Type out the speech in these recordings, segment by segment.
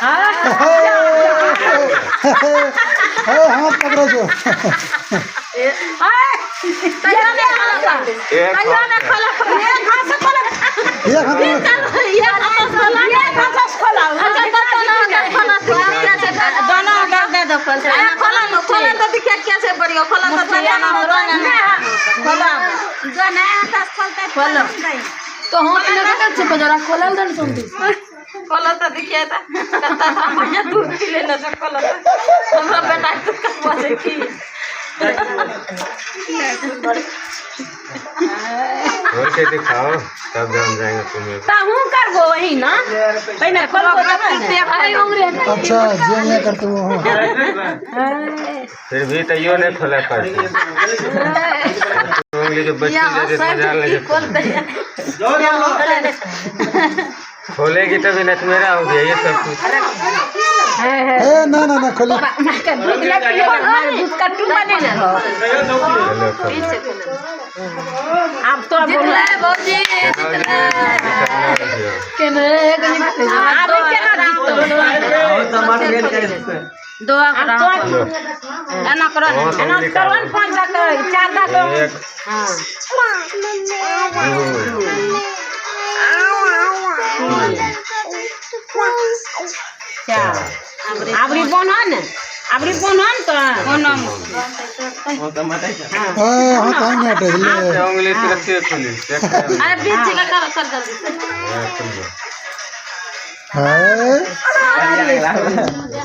हाथ पकड़ो जो तो हम खोलल दन सुनती खोला तो देखिए था कहता था भैया दूध पी लेना तो खोला हमरा बेटा दूध का बजे की और के दिखाओ तब जान जाएंगे तुम्हें ताहू करबो वही ना पहले खोलो तब अरे उंगली अच्छा जे मैं करते हो फिर भी तो यो नहीं खोला कर उंगली जो बच्ची जैसे मजा लगे खोलेगी तभी नच मेरा हो गया ये सब कुछ ना ना ना खोली दूध का टू बने ना अब तो बोला बाबूजी केने अभी केना जीतो दो ना करो ना करो पांच दा चार दा हां अबरी बनन तो बनम हां टाइम नहीं हटे ले उंगली से खोली अरे बीच का कर जल्दी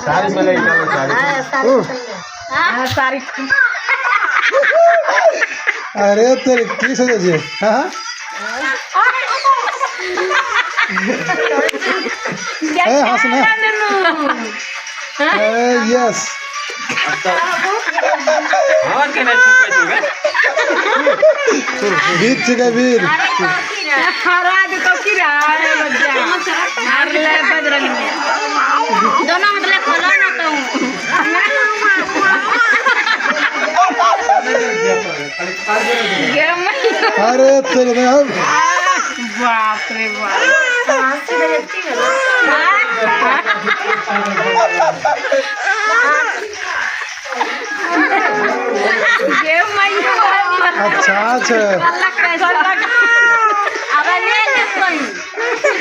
सारी मलाई चलो सारी अरे तेरे की सोचे जी हां हंसना यस और के नहीं छुपा वीर छिका वीर हराज तो किरा है बच्चा मार ले बजरंग दोनों मतलब खोलो ना तो अरे तेरे में अब बाप रे बाप अच्छा अच्छा अब ले ले कोई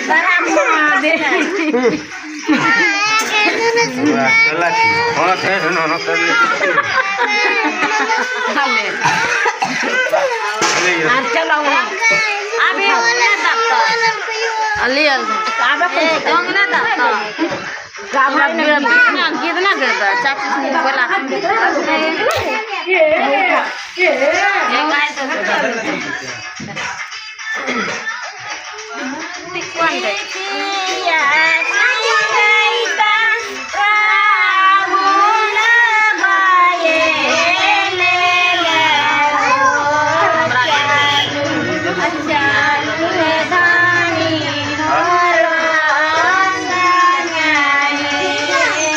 बड़ा दे चला और है ना कर ले चलो अभी अली अली गंगना दाता गावला कितना करता चाची से बोला